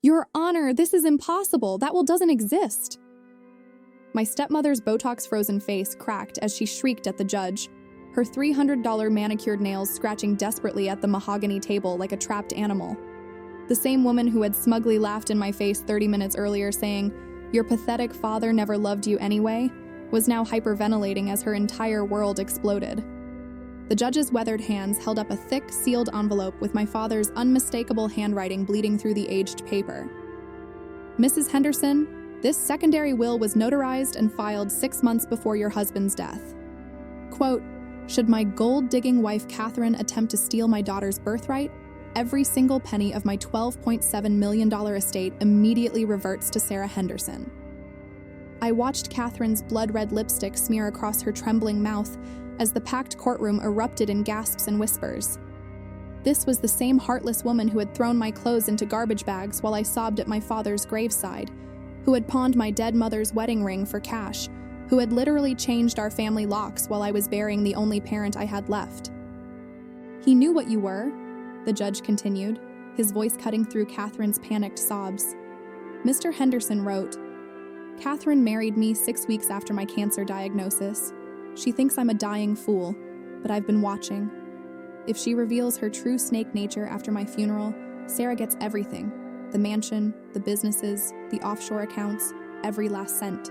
"Your Honor, this is impossible. That will doesn't exist." My stepmother's Botox-frozen face cracked as she shrieked at the judge, her $300 manicured nails scratching desperately at the mahogany table like a trapped animal. The same woman who had smugly laughed in my face 30 minutes earlier saying, "Your pathetic father never loved you anyway," was now hyperventilating as her entire world exploded. The judge's weathered hands held up a thick, sealed envelope with my father's unmistakable handwriting bleeding through the aged paper. "Mrs. Henderson, this secondary will was notarized and filed 6 months before your husband's death. Quote, should my gold-digging wife Catherine attempt to steal my daughter's birthright, every single penny of my $12.7 million estate immediately reverts to Sarah Henderson." I watched Catherine's blood-red lipstick smear across her trembling mouth as the packed courtroom erupted in gasps and whispers. This was the same heartless woman who had thrown my clothes into garbage bags while I sobbed at my father's graveside, who had pawned my dead mother's wedding ring for cash, who had literally changed our family locks while I was burying the only parent I had left. "He knew what you were," the judge continued, his voice cutting through Catherine's panicked sobs. "Mr. Henderson wrote, Catherine married me 6 weeks after my cancer diagnosis. She thinks I'm a dying fool, but I've been watching. If she reveals her true snake nature after my funeral, Sarah gets everything. The mansion, the businesses, the offshore accounts, every last cent."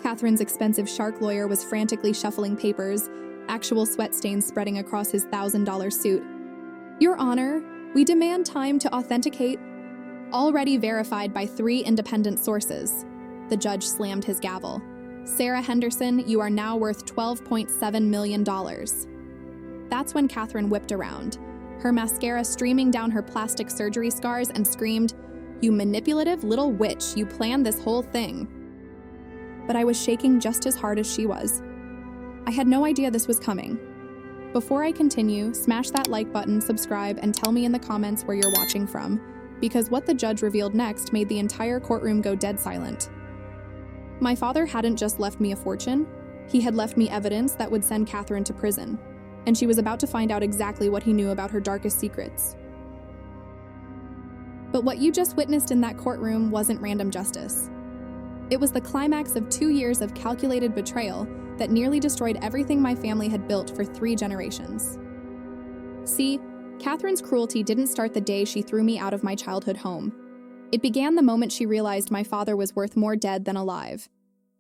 Catherine's expensive shark lawyer was frantically shuffling papers, actual sweat stains spreading across his $1,000 suit. "Your Honor, we demand time to authenticate." "Already verified by 3 independent sources." The judge slammed his gavel. "Sarah Henderson, you are now worth $12.7 million. That's when Catherine whipped around, her mascara streaming down her plastic surgery scars, and screamed, "You manipulative little witch, you planned this whole thing." But I was shaking just as hard as she was. I had no idea this was coming. Before I continue, smash that like button, subscribe, and tell me in the comments where you're watching from, because what the judge revealed next made the entire courtroom go dead silent. My father hadn't just left me a fortune, he had left me evidence that would send Catherine to prison, and she was about to find out exactly what he knew about her darkest secrets. But what you just witnessed in that courtroom wasn't random justice. It was the climax of 2 years of calculated betrayal that nearly destroyed everything my family had built for 3 generations. See, Catherine's cruelty didn't start the day she threw me out of my childhood home. It began the moment she realized my father was worth more dead than alive.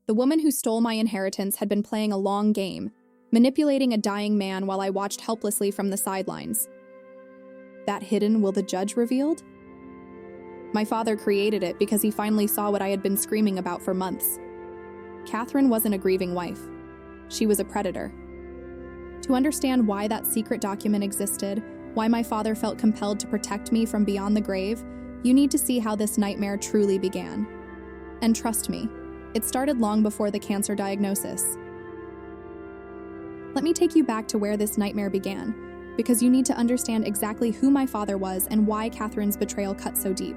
The woman who stole my inheritance had been playing a long game, manipulating a dying man while I watched helplessly from the sidelines. That hidden will the judge revealed? My father created it because he finally saw what I had been screaming about for months. Catherine wasn't a grieving wife. She was a predator. To understand why that secret document existed, why my father felt compelled to protect me from beyond the grave, you need to see how this nightmare truly began. And trust me, it started long before the cancer diagnosis. Let me take you back to where this nightmare began, because you need to understand exactly who my father was and why Catherine's betrayal cut so deep.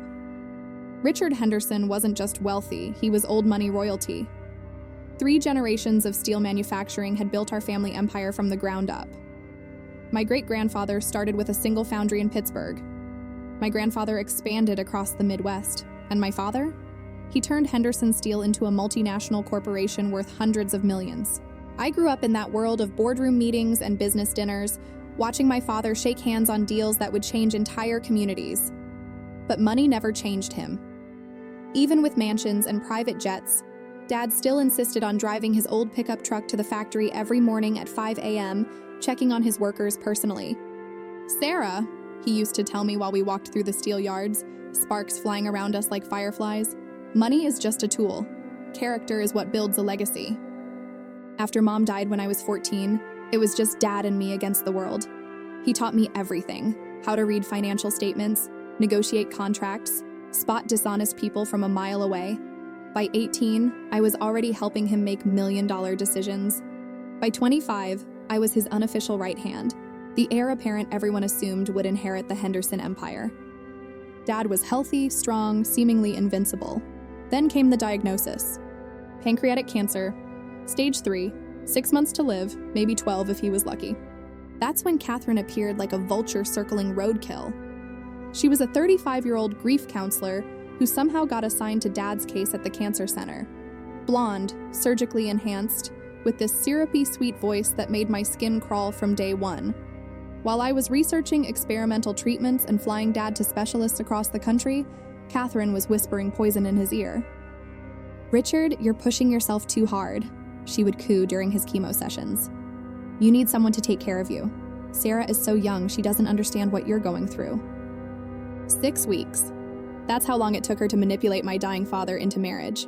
Richard Henderson wasn't just wealthy, he was old money royalty. 3 generations of steel manufacturing had built our family empire from the ground up. My great-grandfather started with a single foundry in Pittsburgh. My grandfather expanded across the Midwest. And my father? He turned Henderson Steel into a multinational corporation worth hundreds of millions. I grew up in that world of boardroom meetings and business dinners, watching my father shake hands on deals that would change entire communities. But money never changed him. Even with mansions and private jets, Dad still insisted on driving his old pickup truck to the factory every morning at 5 a.m., checking on his workers personally. "Sarah," he used to tell me while we walked through the steel yards, sparks flying around us like fireflies, "money is just a tool. Character is what builds a legacy." After Mom died when I was 14, it was just Dad and me against the world. He taught me everything: how to read financial statements, negotiate contracts, spot dishonest people from a mile away. By 18, I was already helping him make million-dollar decisions. By 25, I was his unofficial right hand, the heir apparent everyone assumed would inherit the Henderson empire. Dad was healthy, strong, seemingly invincible. Then came the diagnosis. Pancreatic cancer, stage 3, 6 months to live, maybe 12 if he was lucky. That's when Catherine appeared like a vulture circling roadkill. She was a 35-year-old grief counselor who somehow got assigned to Dad's case at the cancer center. Blonde, surgically enhanced, with this syrupy sweet voice that made my skin crawl from day one. While I was researching experimental treatments and flying Dad to specialists across the country, Catherine was whispering poison in his ear. "Richard, you're pushing yourself too hard," she would coo during his chemo sessions. "You need someone to take care of you. Sarah is so young, she doesn't understand what you're going through." 6 weeks. That's how long it took her to manipulate my dying father into marriage.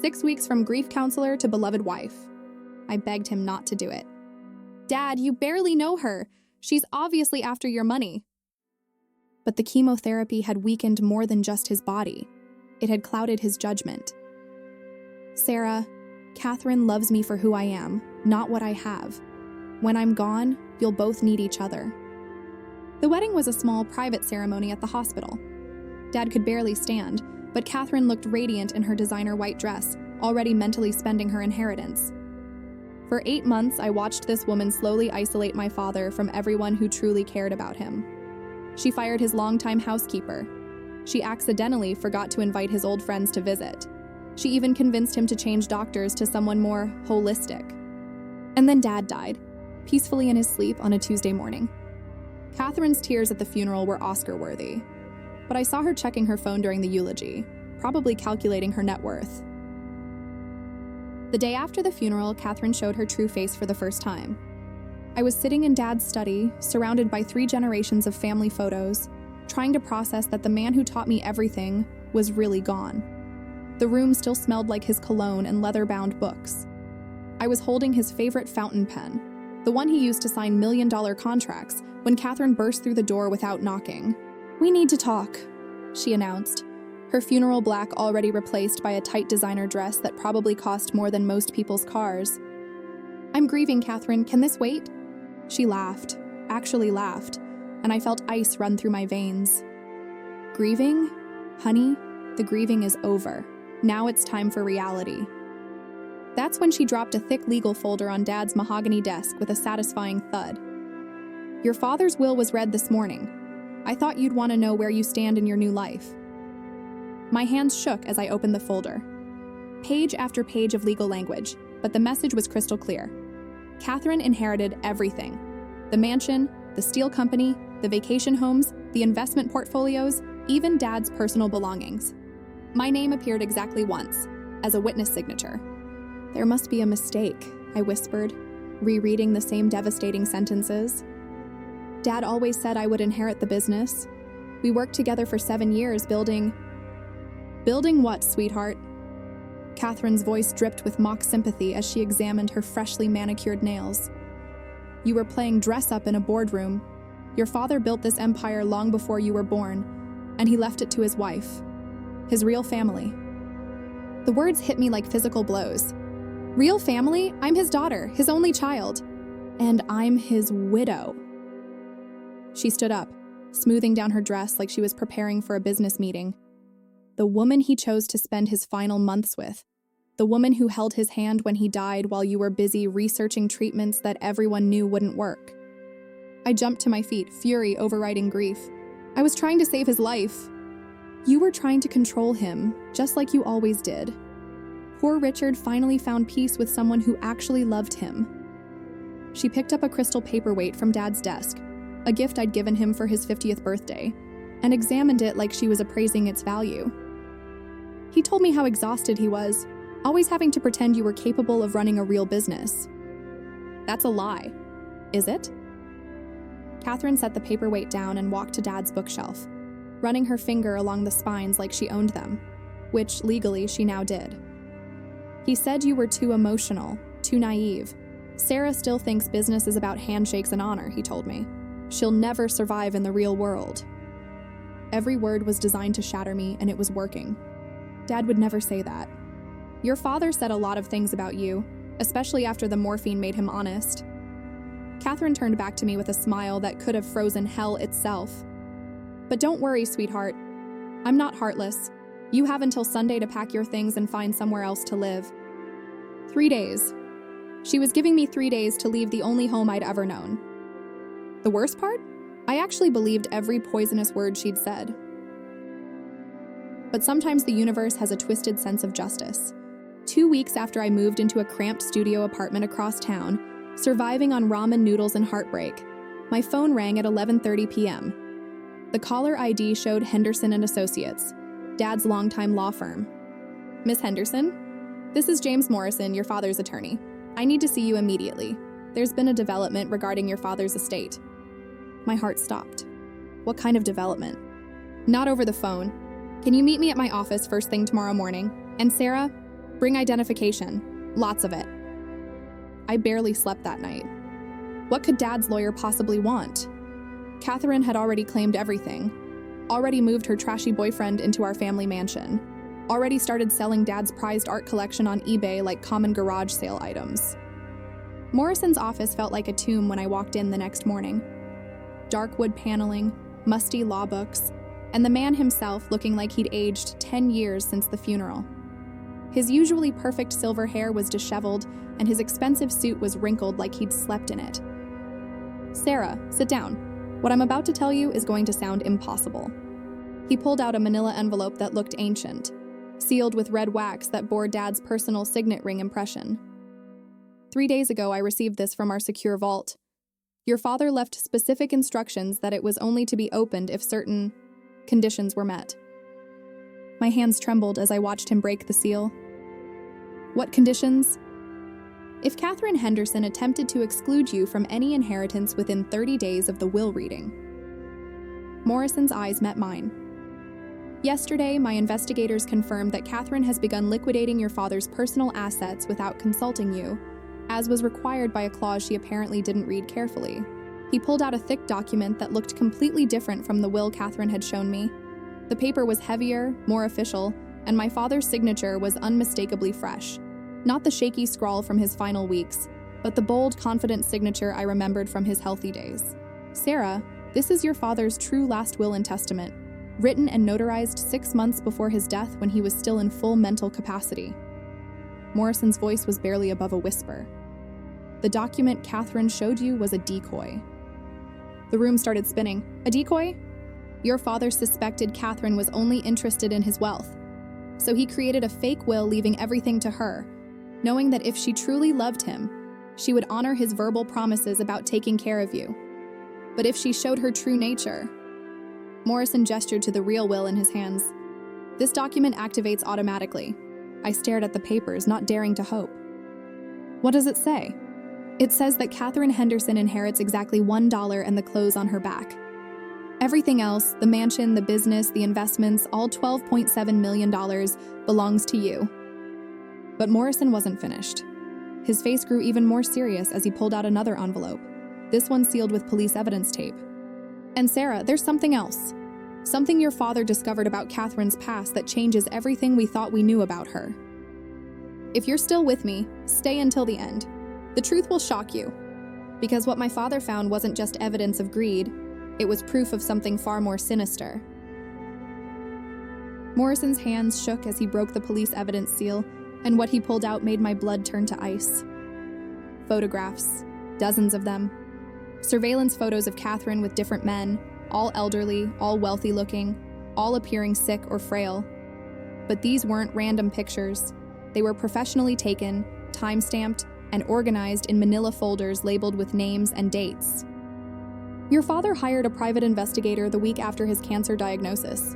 6 weeks from grief counselor to beloved wife. I begged him not to do it. "Dad, you barely know her. She's obviously after your money." But the chemotherapy had weakened more than just his body. It had clouded his judgment. "Sarah, Catherine loves me for who I am, not what I have. When I'm gone, you'll both need each other." The wedding was a small, private ceremony at the hospital. Dad could barely stand, but Catherine looked radiant in her designer white dress, already mentally spending her inheritance. For 8 months, I watched this woman slowly isolate my father from everyone who truly cared about him. She fired his longtime housekeeper. She accidentally forgot to invite his old friends to visit. She even convinced him to change doctors to someone more holistic. And then Dad died, peacefully in his sleep on a Tuesday morning. Catherine's tears at the funeral were Oscar-worthy, but I saw her checking her phone during the eulogy, probably calculating her net worth. The day after the funeral, Catherine showed her true face for the first time. I was sitting in Dad's study, surrounded by 3 generations of family photos, trying to process that the man who taught me everything was really gone. The room still smelled like his cologne and leather-bound books. I was holding his favorite fountain pen, the one he used to sign million-dollar contracts, when Catherine burst through the door without knocking. "We need to talk," she announced, her funeral black already replaced by a tight designer dress that probably cost more than most people's cars. "I'm grieving, Catherine. Can this wait?" She laughed, actually laughed, and I felt ice run through my veins. "Grieving? Honey, the grieving is over. Now it's time for reality." That's when she dropped a thick legal folder on Dad's mahogany desk with a satisfying thud. "Your father's will was read this morning. I thought you'd want to know where you stand in your new life." My hands shook as I opened the folder. Page after page of legal language, but the message was crystal clear. Catherine inherited everything. The mansion, the steel company, the vacation homes, the investment portfolios, even Dad's personal belongings. My name appeared exactly once, as a witness signature. "There must be a mistake," I whispered, rereading the same devastating sentences. "Dad always said I would inherit the business. We worked together for 7 years building..." "Building what, sweetheart?" Catherine's voice dripped with mock sympathy as she examined her freshly manicured nails. "You were playing dress-up in a boardroom. Your father built this empire long before you were born, and he left it to his wife. His real family." The words hit me like physical blows. "Real family? I'm his daughter, his only child. And I'm his widow." She stood up, smoothing down her dress like she was preparing for a business meeting. The woman he chose to spend his final months with. The woman who held his hand when he died while you were busy researching treatments that everyone knew wouldn't work. I jumped to my feet, fury overriding grief. "I was trying to save his life." "You were trying to control him, just like you always did." Poor Richard finally found peace with someone who actually loved him. She picked up a crystal paperweight from Dad's desk, a gift I'd given him for his 50th birthday, and examined it like she was appraising its value. "He told me how exhausted he was, always having to pretend you were capable of running a real business." "That's a lie. Is it?" Catherine set the paperweight down and walked to Dad's bookshelf, running her finger along the spines like she owned them, which legally she now did. "He said you were too emotional, too naive. Sarah still thinks business is about handshakes and honor," he told me. "She'll never survive in the real world." Every word was designed to shatter me, and it was working. Dad would never say that. "Your father said a lot of things about you, especially after the morphine made him honest." Catherine turned back to me with a smile that could have frozen hell itself. "But don't worry, sweetheart. I'm not heartless. You have until Sunday to pack your things and find somewhere else to live." 3 days. She was giving me 3 days to leave the only home I'd ever known. The worst part? I actually believed every poisonous word she'd said. But sometimes the universe has a twisted sense of justice. 2 weeks after I moved into a cramped studio apartment across town, surviving on ramen noodles and heartbreak, my phone rang at 11:30 p.m. The caller ID showed Henderson and Associates, Dad's longtime law firm. Miss Henderson? This is James Morrison, your father's attorney. I need to see you immediately. There's been a development regarding your father's estate. My heart stopped. What kind of development? Not over the phone. Can you meet me at my office first thing tomorrow morning? And Sarah, bring identification. Lots of it. I barely slept that night. What could Dad's lawyer possibly want? Catherine had already claimed everything, already moved her trashy boyfriend into our family mansion, already started selling Dad's prized art collection on eBay like common garage sale items. Morrison's office felt like a tomb when I walked in the next morning. Dark wood paneling, musty law books, and the man himself looking like he'd aged 10 years since the funeral. His usually perfect silver hair was disheveled, and his expensive suit was wrinkled like he'd slept in it. Sarah, sit down. What I'm about to tell you is going to sound impossible. He pulled out a manila envelope that looked ancient, sealed with red wax that bore Dad's personal signet ring impression. 3 days ago, I received this from our secure vault. Your father left specific instructions that it was only to be opened if certain conditions were met. My hands trembled as I watched him break the seal. What conditions? If Catherine Henderson attempted to exclude you from any inheritance within 30 days of the will reading. Morrison's eyes met mine. Yesterday, my investigators confirmed that Catherine has begun liquidating your father's personal assets without consulting you, as was required by a clause she apparently didn't read carefully. He pulled out a thick document that looked completely different from the will Catherine had shown me. The paper was heavier, more official, and my father's signature was unmistakably fresh. Not the shaky scrawl from his final weeks, but the bold, confident signature I remembered from his healthy days. Sarah, this is your father's true last will and testament, written and notarized 6 months before his death when he was still in full mental capacity. Morrison's voice was barely above a whisper. The document Catherine showed you was a decoy. The room started spinning. A decoy? Your father suspected Catherine was only interested in his wealth, so he created a fake will leaving everything to her, knowing that if she truly loved him, she would honor his verbal promises about taking care of you. But if she showed her true nature... Morrison gestured to the real will in his hands. This document activates automatically. I stared at the papers, not daring to hope. What does it say? It says that Catherine Henderson inherits exactly $1 and the clothes on her back. Everything else, the mansion, the business, the investments, all $12.7 million belongs to you. But Morrison wasn't finished. His face grew even more serious as he pulled out another envelope, this one sealed with police evidence tape. And Sarah, there's something else. Something your father discovered about Catherine's past that changes everything we thought we knew about her. If you're still with me, stay until the end. The truth will shock you. Because what my father found wasn't just evidence of greed, it was proof of something far more sinister. Morrison's hands shook as he broke the police evidence seal, and what he pulled out made my blood turn to ice. Photographs, dozens of them. Surveillance photos of Catherine with different men, all elderly, all wealthy-looking, all appearing sick or frail. But these weren't random pictures. They were professionally taken, time-stamped, and organized in manila folders labeled with names and dates. Your father hired a private investigator the week after his cancer diagnosis,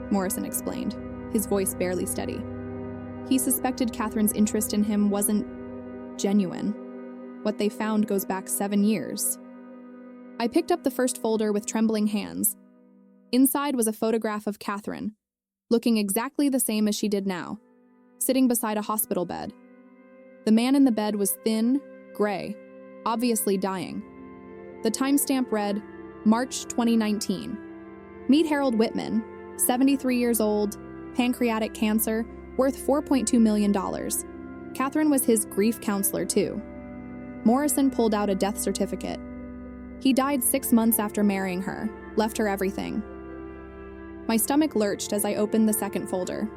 Morrison explained, his voice barely steady. He suspected Catherine's interest in him wasn't genuine. What they found goes back 7 years. I picked up the first folder with trembling hands. Inside was a photograph of Catherine, looking exactly the same as she did now, sitting beside a hospital bed. The man in the bed was thin, gray, obviously dying. The timestamp read, March 2019. Meet Harold Whitman, 73 years old, pancreatic cancer, worth $4.2 million. Catherine was his grief counselor, too. Morrison pulled out a death certificate. He died 6 months after marrying her, left her everything. My stomach lurched as I opened the second folder.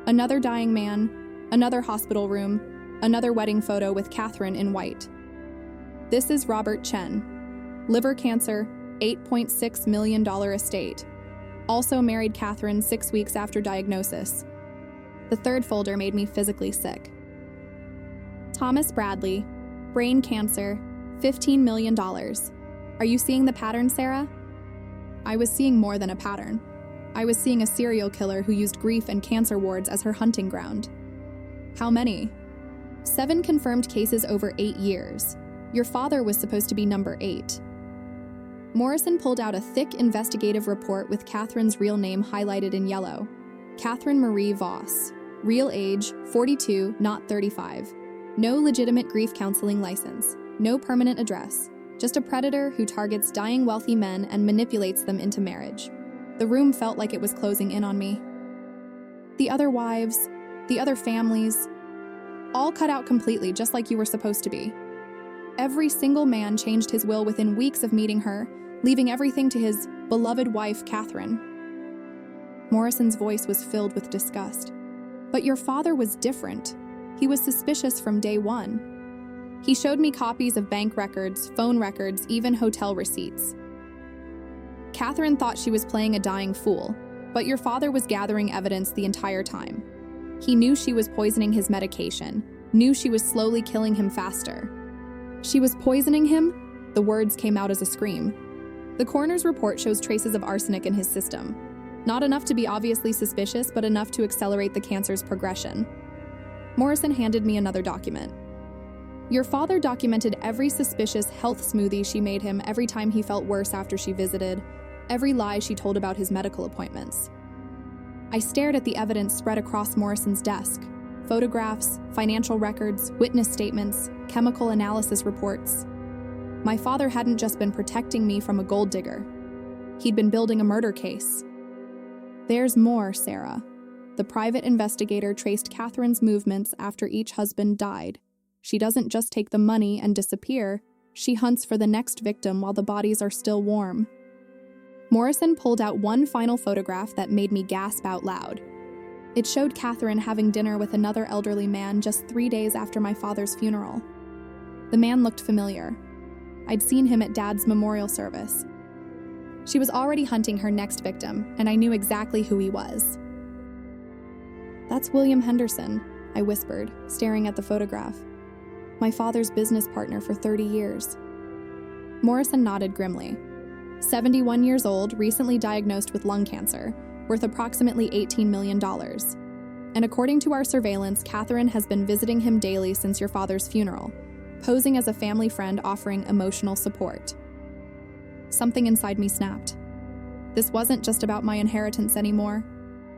Another dying man, another hospital room, another wedding photo with Catherine in white. This is Robert Chen. Liver cancer, $8.6 million estate. Also married Catherine 6 weeks after diagnosis. The third folder made me physically sick. Thomas Bradley, brain cancer, $15 million. Are you seeing the pattern, Sarah? I was seeing more than a pattern. I was seeing a serial killer who used grief and cancer wards as her hunting ground. How many? 7 confirmed cases over 8 years. Your father was supposed to be number 8. Morrison pulled out a thick investigative report with Catherine's real name highlighted in yellow. Catherine Marie Voss. Real age, 42, not 35. No legitimate grief counseling license. No permanent address. Just a predator who targets dying wealthy men and manipulates them into marriage. The room felt like it was closing in on me. The other wives, the other families, all cut out completely, just like you were supposed to be. Every single man changed his will within weeks of meeting her, leaving everything to his beloved wife, Catherine. Morrison's voice was filled with disgust. But your father was different. He was suspicious from day one. He showed me copies of bank records, phone records, even hotel receipts. Catherine thought she was playing a dying fool, but your father was gathering evidence the entire time. He knew she was poisoning his medication, knew she was slowly killing him faster. She was poisoning him? The words came out as a scream. The coroner's report shows traces of arsenic in his system. Not enough to be obviously suspicious, but enough to accelerate the cancer's progression. Morrison handed me another document. Your father documented every suspicious health smoothie she made him every time he felt worse after she visited, every lie she told about his medical appointments. I stared at the evidence spread across Morrison's desk. Photographs, financial records, witness statements, chemical analysis reports. My father hadn't just been protecting me from a gold digger. He'd been building a murder case. There's more, Sarah. The private investigator traced Catherine's movements after each husband died. She doesn't just take the money and disappear, she hunts for the next victim while the bodies are still warm. Morrison pulled out one final photograph that made me gasp out loud. It showed Catherine having dinner with another elderly man just 3 days after my father's funeral. The man looked familiar. I'd seen him at Dad's memorial service. She was already hunting her next victim, and I knew exactly who he was. That's William Henderson, I whispered, staring at the photograph. My father's business partner for 30 years. Morrison nodded grimly. 71 years old, recently diagnosed with lung cancer, worth approximately $18 million. And according to our surveillance, Catherine has been visiting him daily since your father's funeral, posing as a family friend offering emotional support. Something inside me snapped. This wasn't just about my inheritance anymore.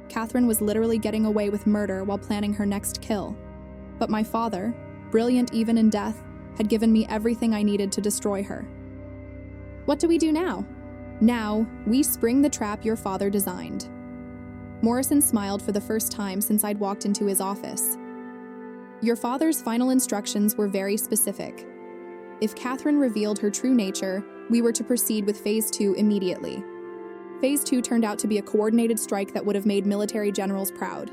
Catherine was literally getting away with murder while planning her next kill. But my father, brilliant even in death, had given me everything I needed to destroy her. What do we do now? Now, we spring the trap your father designed. Morrison smiled for the first time since I'd walked into his office. Your father's final instructions were very specific. If Catherine revealed her true nature, we were to proceed with Phase 2 immediately. Phase 2 turned out to be a coordinated strike that would have made military generals proud.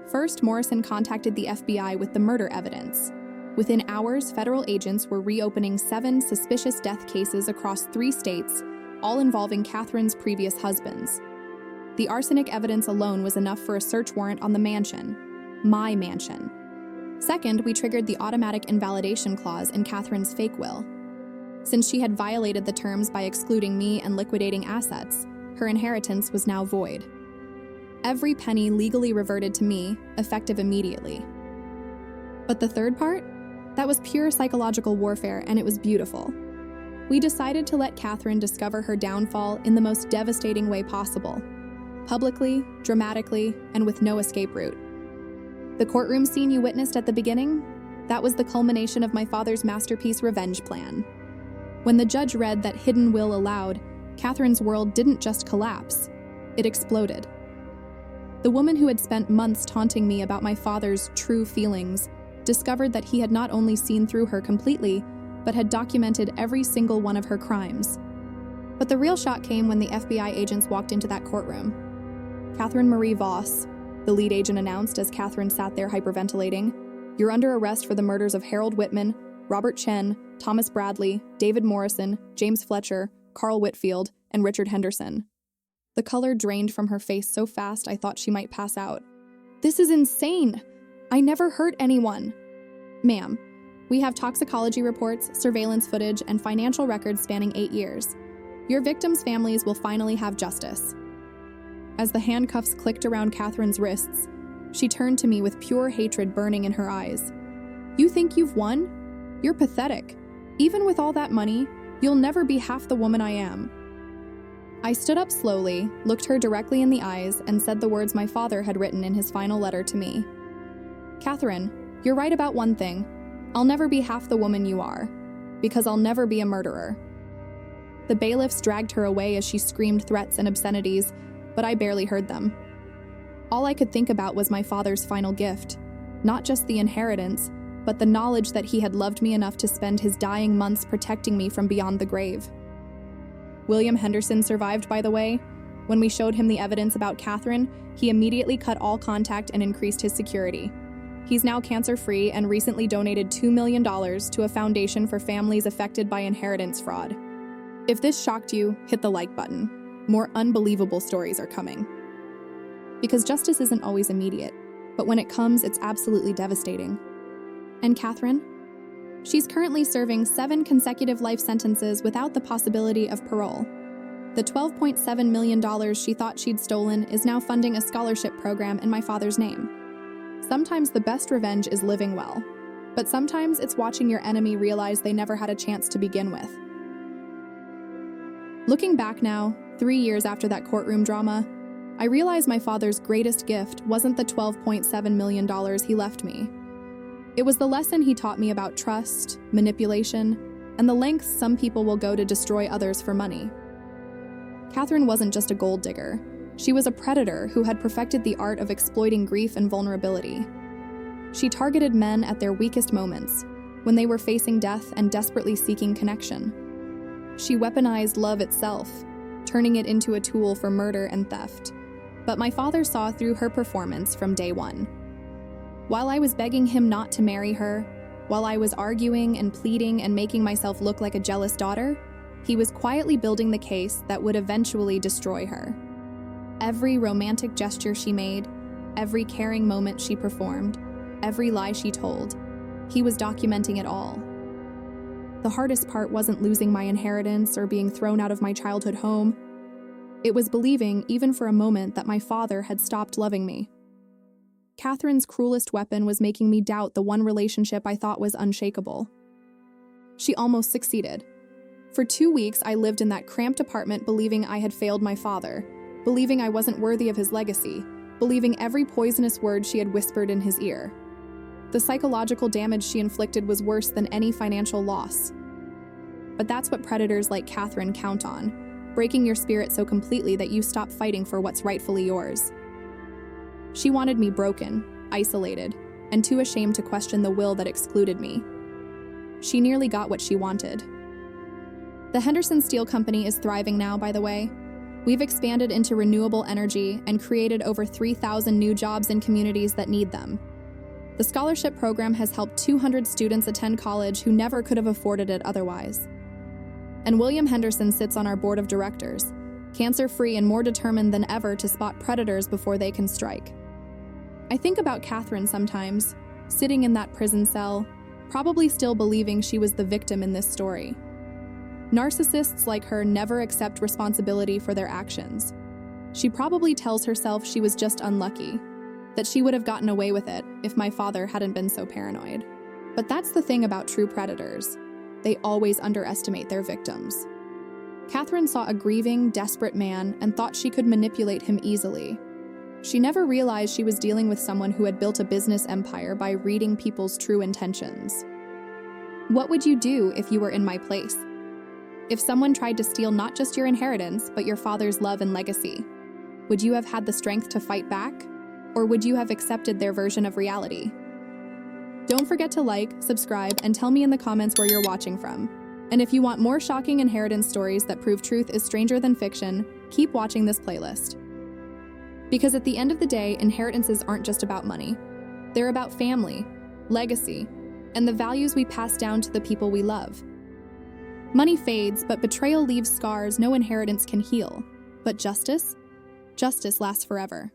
First, Morrison contacted the FBI with the murder evidence. Within hours, federal agents were reopening 7 suspicious death cases across 3 states, all involving Catherine's previous husbands. The arsenic evidence alone was enough for a search warrant on the mansion. My mansion. Second, we triggered the automatic invalidation clause in Catherine's fake will. Since she had violated the terms by excluding me and liquidating assets, her inheritance was now void. Every penny legally reverted to me, effective immediately. But the third part? That was pure psychological warfare, and it was beautiful. We decided to let Catherine discover her downfall in the most devastating way possible. Publicly, dramatically, and with no escape route. The courtroom scene you witnessed at the beginning? That was the culmination of my father's masterpiece revenge plan. When the judge read that hidden will aloud, Catherine's world didn't just collapse, it exploded. The woman who had spent months taunting me about my father's true feelings discovered that he had not only seen through her completely, but had documented every single one of her crimes. But the real shock came when the FBI agents walked into that courtroom. Catherine Marie Voss, the lead agent announced as Catherine sat there hyperventilating, "You're under arrest for the murders of Harold Whitman, Robert Chen, Thomas Bradley, David Morrison, James Fletcher, Carl Whitfield, and Richard Henderson. The color drained from her face so fast I thought she might pass out. This is insane! I never hurt anyone. Ma'am, we have toxicology reports, surveillance footage, and financial records spanning 8 years. Your victims' families will finally have justice. As the handcuffs clicked around Catherine's wrists, she turned to me with pure hatred burning in her eyes. You think you've won? You're pathetic. Even with all that money, you'll never be half the woman I am. I stood up slowly, looked her directly in the eyes, and said the words my father had written in his final letter to me. Catherine, you're right about one thing. I'll never be half the woman you are, because I'll never be a murderer. The bailiffs dragged her away as she screamed threats and obscenities, but I barely heard them. All I could think about was my father's final gift, not just the inheritance, but the knowledge that he had loved me enough to spend his dying months protecting me from beyond the grave. William Henderson survived, by the way. When we showed him the evidence about Catherine, he immediately cut all contact and increased his security. He's now cancer-free and recently donated $2 million to a foundation for families affected by inheritance fraud. If this shocked you, hit the like button. More unbelievable stories are coming. Because justice isn't always immediate, but when it comes, it's absolutely devastating. And Catherine? She's currently serving 7 consecutive life sentences without the possibility of parole. The $12.7 million she thought she'd stolen is now funding a scholarship program in my father's name. Sometimes the best revenge is living well, but sometimes it's watching your enemy realize they never had a chance to begin with. Looking back now, 3 years after that courtroom drama, I realize my father's greatest gift wasn't the $12.7 million he left me. It was the lesson he taught me about trust, manipulation, and the lengths some people will go to destroy others for money. Catherine wasn't just a gold digger. She was a predator who had perfected the art of exploiting grief and vulnerability. She targeted men at their weakest moments, when they were facing death and desperately seeking connection. She weaponized love itself, turning it into a tool for murder and theft. But my father saw through her performance from day one. While I was begging him not to marry her, while I was arguing and pleading and making myself look like a jealous daughter, he was quietly building the case that would eventually destroy her. Every romantic gesture she made, every caring moment she performed, every lie she told, he was documenting it all. The hardest part wasn't losing my inheritance or being thrown out of my childhood home. It was believing, even for a moment, that my father had stopped loving me. Catherine's cruelest weapon was making me doubt the one relationship I thought was unshakable. She almost succeeded. For 2 weeks, I lived in that cramped apartment believing I had failed my father, believing I wasn't worthy of his legacy, believing every poisonous word she had whispered in his ear. The psychological damage she inflicted was worse than any financial loss. But that's what predators like Catherine count on, breaking your spirit so completely that you stop fighting for what's rightfully yours. She wanted me broken, isolated, and too ashamed to question the will that excluded me. She nearly got what she wanted. The Henderson Steel Company is thriving now, by the way. We've expanded into renewable energy and created over 3,000 new jobs in communities that need them. The scholarship program has helped 200 students attend college who never could have afforded it otherwise. And William Henderson sits on our board of directors, cancer-free and more determined than ever to spot predators before they can strike. I think about Catherine sometimes, sitting in that prison cell, probably still believing she was the victim in this story. Narcissists like her never accept responsibility for their actions. She probably tells herself she was just unlucky, that she would have gotten away with it if my father hadn't been so paranoid. But that's the thing about true predators. They always underestimate their victims. Catherine saw a grieving, desperate man and thought she could manipulate him easily. She never realized she was dealing with someone who had built a business empire by reading people's true intentions. What would you do if you were in my place? If someone tried to steal not just your inheritance, but your father's love and legacy, would you have had the strength to fight back? Or would you have accepted their version of reality? Don't forget to like, subscribe, and tell me in the comments where you're watching from. And if you want more shocking inheritance stories that prove truth is stranger than fiction, keep watching this playlist. Because at the end of the day, inheritances aren't just about money. They're about family, legacy, and the values we pass down to the people we love. Money fades, but betrayal leaves scars no inheritance can heal. But justice? Justice lasts forever.